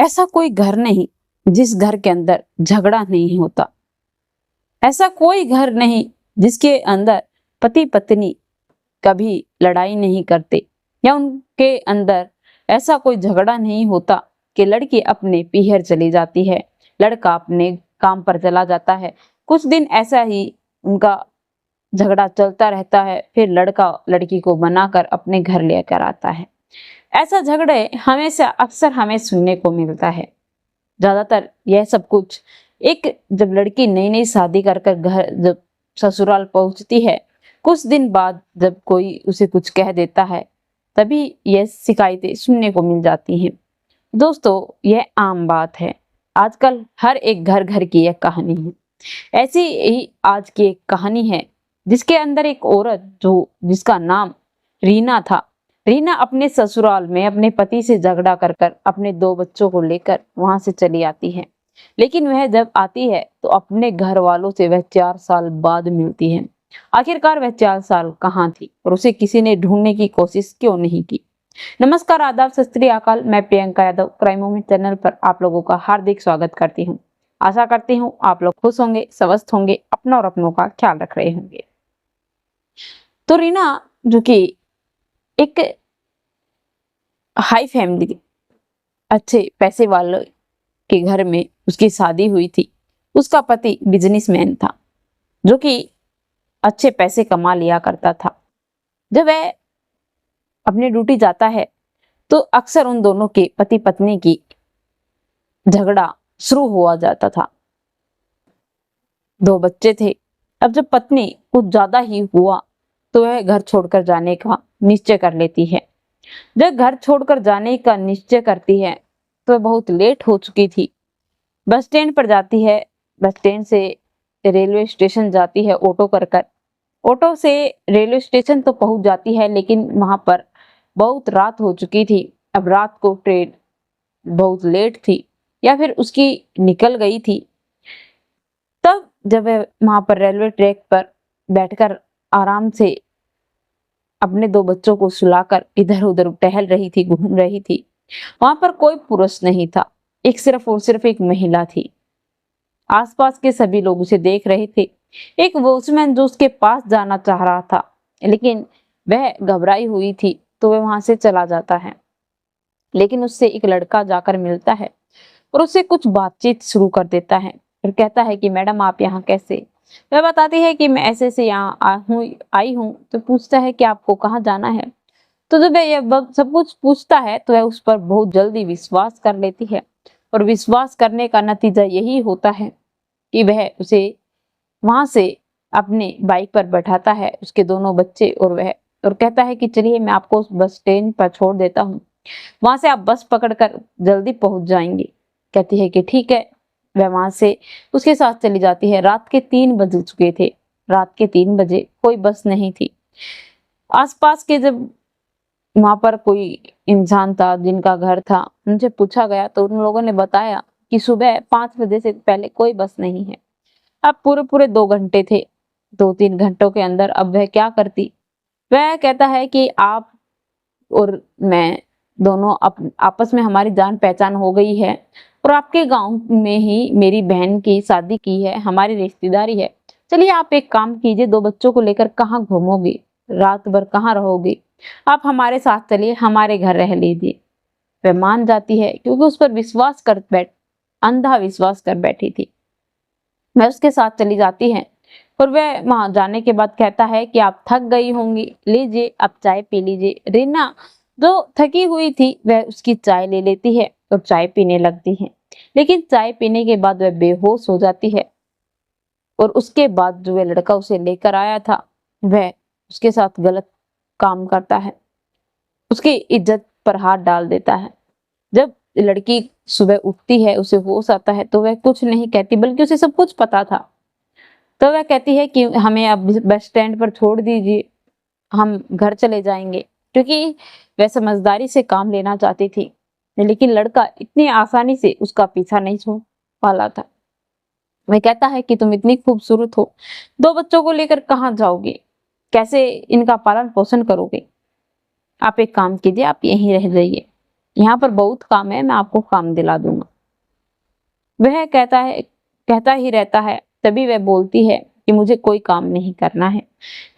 ऐसा कोई घर नहीं जिस घर के अंदर झगड़ा नहीं होता। ऐसा कोई घर नहीं जिसके अंदर पति पत्नी कभी लड़ाई नहीं करते, या उनके अंदर ऐसा कोई झगड़ा नहीं होता कि लड़की अपने पीहर चली जाती है, लड़का अपने काम पर चला जाता है। कुछ दिन ऐसा ही उनका झगड़ा चलता रहता है, फिर लड़का लड़की को मनाकर अपने घर लेकर आता है। ऐसा झगड़े हमेशा अक्सर हमें सुनने को मिलता है। ज्यादातर यह सब कुछ एक जब लड़की नई नई शादी कर कर घर जब ससुराल पहुंचती है, कुछ दिन बाद जब कोई उसे कुछ कह देता है, तभी यह शिकायतें सुनने को मिल जाती हैं। दोस्तों, यह आम बात है। आजकल हर एक घर घर की यह कहानी है। ऐसी ही आज की एक कहानी है जिसके अंदर एक औरत जिसका नाम रीना था। रीना अपने ससुराल में अपने पति से झगड़ा कर कर अपने 2 बच्चों को लेकर वहां से चली आती है। लेकिन वह जब आती है तो अपने घर वालों से वह 4 साल बाद मिलती है। आखिरकार वह 4 साल कहाँ थी और उसे किसी ने ढूंढने की कोशिश क्यों नहीं की। नमस्कार, आदाब, सत श्री अकाल। मैं Priyanka Yadav crime moment channel पर आप लोगों का हार्दिक स्वागत करती हूँ। आशा करती हूँ आप लोग खुश होंगे, स्वस्थ होंगे, अपना और अपनों का ख्याल रख रहे होंगे। तो रीना, जो कि एक हाई फैमिली, अच्छे पैसे वाले के घर में उसकी शादी हुई थी। उसका पति बिजनेसमैन था जो कि अच्छे पैसे कमा लिया करता था। जब वह अपनी ड्यूटी जाता है तो अक्सर उन दोनों के पति पत्नी की झगड़ा शुरू हुआ जाता था। 2 बच्चे थे। अब जब पत्नी कुछ ज्यादा ही हुआ तो वह घर छोड़कर जाने का निश्चय कर लेती है। जब घर छोड़कर जाने का निश्चय करती है तो बहुत लेट हो चुकी थी। बस स्टैंड पर जाती है, बस स्टैंड से रेलवे स्टेशन जाती है ऑटो कर कर। ऑटो से रेलवे स्टेशन तो पहुंच जाती है, लेकिन वहां पर बहुत रात हो चुकी थी। अब रात को ट्रेन बहुत लेट थी या फिर उसकी निकल गई थी। तब जब वह वहां पर रेलवे ट्रैक पर बैठकर आराम से अपने 2 बच्चों को सुलाकर इधर उधर टहल रही थी, घूम रही थी, वहां पर कोई पुरुष नहीं था, एक सिर्फ और सिर्फ एक महिला थी। आसपास के सभी लोग उसे देख रहे थे। एक वॉचमैन जो उसके पास जाना चाह रहा था, लेकिन वह घबराई हुई थी, तो वह वहां से चला जाता है। लेकिन उससे एक लड़का जाकर मिलता है और उससे कुछ बातचीत शुरू कर देता है और कहता है कि मैडम, आप यहाँ कैसे। वह बताती है कि मैं ऐसे से यहाँ आई हूँ। तो पूछता है कि आपको कहाँ जाना है। तो जब वह सब कुछ पूछता है तो वह उस पर बहुत जल्दी विश्वास कर लेती है, और विश्वास करने का नतीजा यही होता है कि वह उसे वहां से अपने बाइक पर बैठाता है, उसके दोनों बच्चे और वह, और कहता है कि चलिए मैं आपको उस बस स्टैंड पर छोड़ देता हूँ, वहां से आप बस पकड़कर जल्दी पहुंच जाएंगे। कहती है कि ठीक है। वह वहां से उसके साथ चली जाती है। रात के 3 बज चुके थे। रात के 3 बजे कोई बस नहीं थी। आसपास के जब वहां पर कोई इंसान था जिनका घर था, उनसे पूछा गया तो उन लोगों ने बताया कि सुबह 5 बजे से पहले कोई बस नहीं है। अब पूरे पूरे 2 घंटे थे। 2-3 घंटों के अंदर अब वह क्या करती। वह कहता है कि आप और मैं दोनों आपस में हमारी जान पहचान हो गई है, और आपके गांव में ही मेरी बहन की शादी की है, हमारी रिश्तेदारी है। चलिए आप एक काम कीजिए, 2 बच्चों को लेकर कहाँ घूमोगे, रात भर कहाँ रहोगे, आप हमारे साथ चलिए, हमारे घर रह लीजिए। वह मान जाती है क्योंकि उस पर अंधा विश्वास कर बैठी थी। वह उसके साथ चली जाती है और वह वहां जाने के बाद कहता है कि आप थक गई होंगी, लीजिए आप चाय पी लीजिए। रीना जो थकी हुई थी वह उसकी चाय ले लेती है और चाय पीने लगती है, लेकिन चाय पीने के बाद वह बेहोश हो जाती है। और उसके बाद जो वह लड़का उसे लेकर आया था वह उसके साथ गलत काम करता है, उसकी इज्जत पर हाथ डाल देता है। जब लड़की सुबह उठती है, उसे होश आता है, तो वह कुछ नहीं कहती, बल्कि उसे सब कुछ पता था। तो वह कहती है कि हमें अब बस स्टैंड पर छोड़ दीजिए, हम घर चले जाएंगे, क्योंकि वह समझदारी से काम लेना चाहती थी। लेकिन लड़का इतनी आसानी से उसका पीछा नहीं छोड़ वाला था। वह कहता है कि तुम इतनी खूबसूरत हो, 2 बच्चों को लेकर कहाँ जाओगे, कैसे इनका पालन पोषण करोगे, आप एक काम कीजिए, आप यहीं रह जाइए। यहाँ पर बहुत काम है, मैं आपको काम दिला दूंगा। वह कहता ही रहता है। तभी वह बोलती है कि मुझे कोई काम नहीं करना है,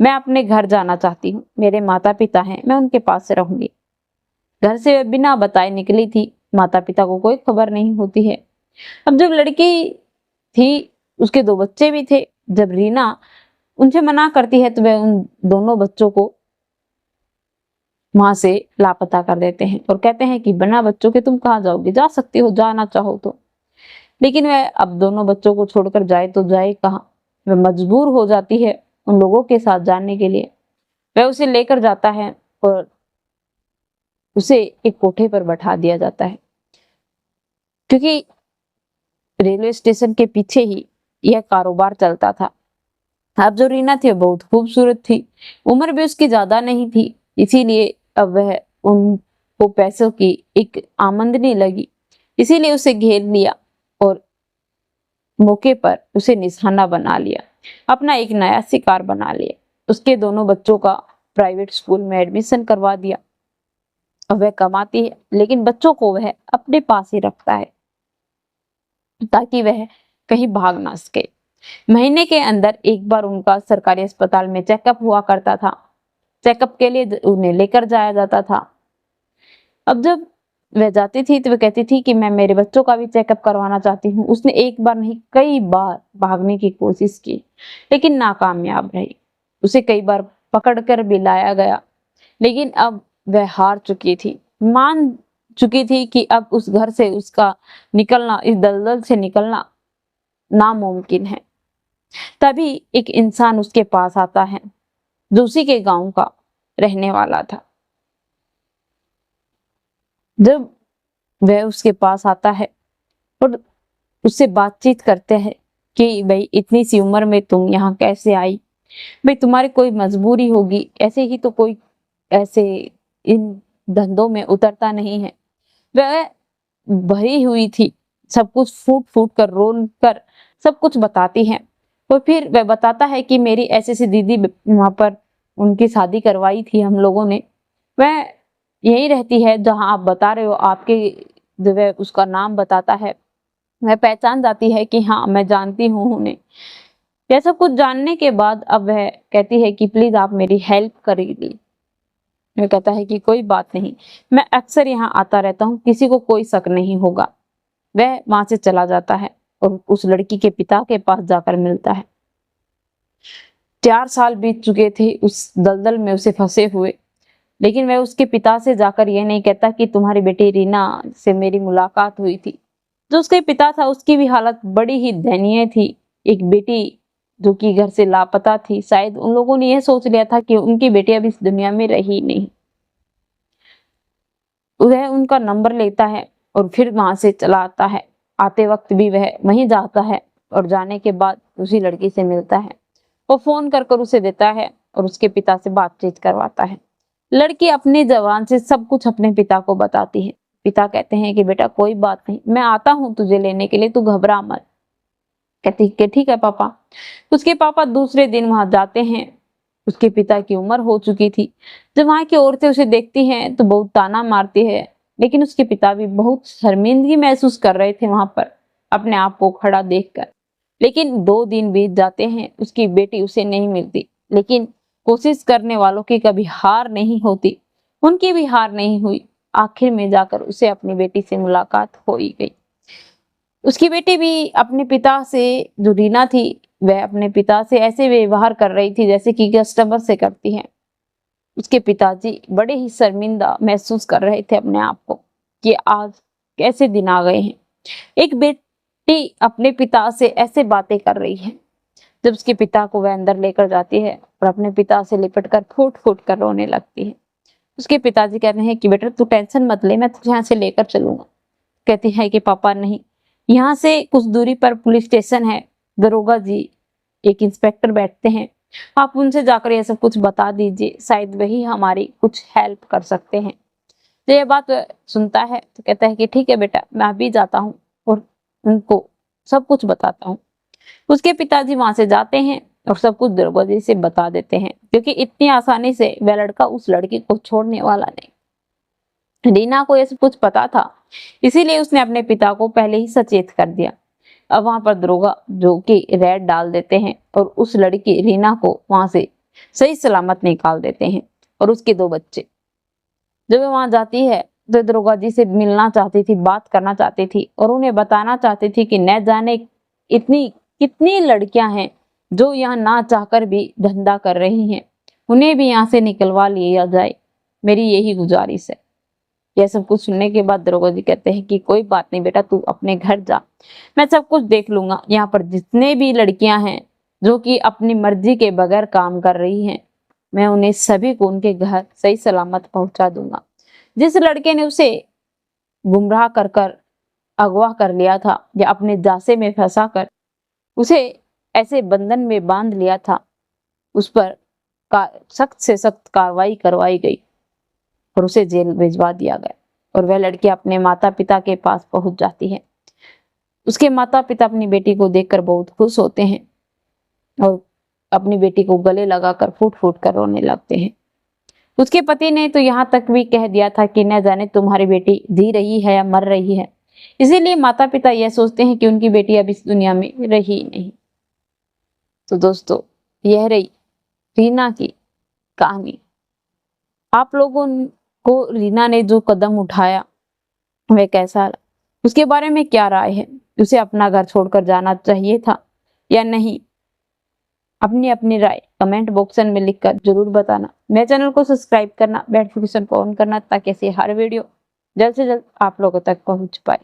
मैं अपने घर जाना चाहती हूँ, मेरे माता पिता हैं, मैं उनके पास रहूंगी। घर से वह बिना बताए निकली थी, माता पिता को कोई खबर नहीं होती है। अब जब लड़की थी, उसके दो बच्चे भी थे। जब रीना उनसे मना करती है तो वह उन दोनों बच्चों को वहां से लापता कर देते हैं और कहते हैं कि बिना बच्चों के तुम कहाँ जाओगे, जा सकती हो जाना चाहो तो। लेकिन वह अब दोनों बच्चों को छोड़कर जाए तो जाए कहाँ। वह मजबूर हो जाती है उन लोगों के साथ जाने के लिए। वह उसे लेकर जाता है और उसे एक कोठे पर बैठा दिया जाता है, क्योंकि रेलवे स्टेशन के पीछे ही यह कारोबार चलता था। अब जो रीना थी वो बहुत खूबसूरत थी, उम्र भी उसकी ज्यादा नहीं थी, इसीलिए अब वह उनको पैसों की एक आमदनी लगी, इसीलिए उसे घेर लिया और मौके पर उसे निशाना बना लिया, अपना एक नया शिकार बना लिया। उसके दोनों बच्चों का प्राइवेट स्कूल में एडमिशन करवा दिया। अब वह कमाती है, लेकिन बच्चों को वह अपने पास ही रखता है ताकि वह कहीं भाग ना सके। महीने के अंदर एक बार उनका सरकारी अस्पताल में चेकअप हुआ करता था। चेकअप के लिए उन्हें लेकर जाया जाता था। अब जब वह जाती थी तो वह कहती थी कि मैं मेरे बच्चों का भी चेकअप करवाना चाहती हूँ। उसने एक बार नहीं कई बार भागने की कोशिश की, लेकिन नाकामयाब रही। उसे कई बार पकड़कर भी लाया गया, लेकिन अब वह हार चुकी थी, मान चुकी थी कि अब उस घर से उसका निकलना, इस दलदल से निकलना नामुमकिन है। तभी एक इंसान उसके पास आता है जो उसी के गांव का रहने वाला था। जब वह उसके पास आता है और उससे बातचीत करते हैं कि भाई इतनी सी उम्र में तुम यहाँ कैसे आई, भाई तुम्हारी कोई मजबूरी होगी, ऐसे ही तो कोई ऐसे इन धंधों में उतरता नहीं है। वह भरी हुई थी, सब कुछ फूट फूट कर रोल कर सब कुछ बताती है। तो फिर वह बताता है कि मेरी ऐसे ऐसी दीदी वहां पर उनकी शादी करवाई थी हम लोगों ने, वह यही रहती है जहां आप बता रहे हो। आपके जो वह उसका नाम बताता है, वह पहचान जाती है कि हाँ मैं जानती हूँ उन्हें। यह सब कुछ जानने के बाद अब वह कहती है कि प्लीज आप मेरी हेल्प करिए। वह कहता है कि कोई बात नहीं, मैं अक्सर यहाँ आता रहता हूँ, किसी को कोई शक नहीं होगा। वह वहां से चला जाता है और उस लड़की के पिता के पास जाकर मिलता है। 4 साल बीत चुके थे उस दलदल में उसे फंसे हुए, लेकिन वह उसके पिता से जाकर यह नहीं कहता कि तुम्हारी बेटी रीना से मेरी मुलाकात हुई थी। जो उसके पिता था उसकी भी हालत बड़ी ही दयनीय थी। एक बेटी जो कि घर से लापता थी, शायद उन लोगों ने यह सोच लिया था कि उनकी बेटी अब इस दुनिया में रही नहीं। वह उनका नंबर लेता है और फिर वहां से चला आता है। आते वक्त भी वह वहीं जाता है और जाने के बाद उसी लड़की से मिलता है। वो फोन कर कर उसे देता है और उसके पिता से बातचीत करवाता है। लड़की अपनी जबान से सब कुछ अपने पिता को बताती है। पिता कहते हैं कि बेटा कोई बात नहीं, मैं आता हूँ तुझे लेने के लिए, तू घबरा मत। कहती कि ठीक है पापा। उसके पापा दूसरे दिन वहां जाते हैं। उसके पिता की उम्र हो चुकी थी। जब वहां की औरतें उसे देखती हैं तो बहुत ताना मारती है, लेकिन उसके पिता भी बहुत शर्मिंदगी महसूस कर रहे थे वहां पर अपने आप को खड़ा देखकर। लेकिन 2 दिन बीत जाते हैं, उसकी बेटी उसे नहीं मिलती। लेकिन कोशिश करने वालों की कभी हार नहीं होती, उनकी भी हार नहीं हुई। आखिर में जाकर उसे अपनी बेटी से मुलाकात हो ही गई। उसकी बेटी भी अपने पिता से, जो रीना थी, वह अपने पिता से ऐसे व्यवहार कर रही थी जैसे कि कस्टमर से करती है। उसके पिताजी बड़े ही शर्मिंदा महसूस कर रहे थे अपने आप को कि आज कैसे दिन आ गए हैं, एक बेटी अपने पिता से ऐसे बातें कर रही है। जब उसके पिता को वह अंदर लेकर जाती है और अपने पिता से लिपट कर फूट फूट कर रोने लगती है। उसके पिताजी कहते हैं कि बेटा तू टेंशन मत ले, मैं तुझे यहाँ से लेकर चलूंगा। कहती है कि पापा नहीं, यहाँ से कुछ दूरी पर पुलिस स्टेशन है, दरोगा जी एक इंस्पेक्टर बैठते हैं, आप उनसे जाकर ये सब कुछ बता दीजिए, शायद वही हमारी कुछ हेल्प कर सकते हैं। जब ये बात सुनता है तो कहता है कि ठीक है बेटा, मैं अभी जाता हूँ और उनको सब कुछ बताता हूँ। उसके पिताजी वहां से जाते हैं और सब कुछ दरोगा जी से बता देते हैं, क्योंकि इतनी आसानी से वह लड़का उस लड़की को छोड़ने वाला नहीं। रीना को ये सब कुछ पता था, इसीलिए उसने अपने पिता को पहले ही सचेत कर दिया। अब वहां पर दरोगा जो कि रेड डाल देते हैं और उस लड़की रीना को वहां से सही सलामत निकाल देते हैं। और उसके 2 बच्चे, जब वो वहां जाती है तो दरोगा जी से मिलना चाहती थी, बात करना चाहती थी और उन्हें बताना चाहती थी कि न जाने इतनी कितनी लड़कियां हैं जो यहाँ ना चाहकर भी धंधा कर रही हैं, उन्हें भी यहाँ से निकलवा लिया जाए, मेरी यही गुजारिश है। यह सब कुछ सुनने के बाद दरोगा जी कहते हैं कि कोई बात नहीं बेटा, तू अपने घर जा, मैं सब कुछ देख लूंगा। यहाँ पर जितने भी लड़कियां हैं जो कि अपनी मर्जी के बगैर काम कर रही हैं, मैं उन्हें सभी को उनके घर सही सलामत पहुंचा दूंगा। जिस लड़के ने उसे गुमराह कर अगवा कर लिया था या अपने जासे में फंसा कर उसे ऐसे बंधन में बांध लिया था, उस पर सख्त से सख्त कार्रवाई करवाई गई और उसे जेल भिजवा दिया गया। और वह लड़की अपने माता पिता के पास पहुंच जाती है। उसके माता पिता अपनी बेटी को देखकर बहुत खुश होते हैं और अपनी बेटी को गले लगाकर फूट फूट कर रोने लगते हैं। उसके पति ने तो यहाँ तक भी कह दिया था कि न जाने तुम्हारी बेटी जी रही है या मर रही है। इसीलिए माता पिता यह सोचते हैं कि उनकी बेटी अब इस दुनिया में रही नहीं। तो दोस्तों, यह रही रीना की कहानी। आप लोगों को रीना ने जो कदम उठाया वह कैसा, उसके बारे में क्या राय है? उसे अपना घर छोड़कर जाना चाहिए था या नहीं? अपनी अपनी राय कमेंट बॉक्स में लिखकर जरूर बताना। मेरे चैनल को सब्सक्राइब करना, बेल नोटिफिकेशन को ऑन करना ताकि ऐसी हर वीडियो जल्द से जल्द आप लोगों तक पहुंच पाए।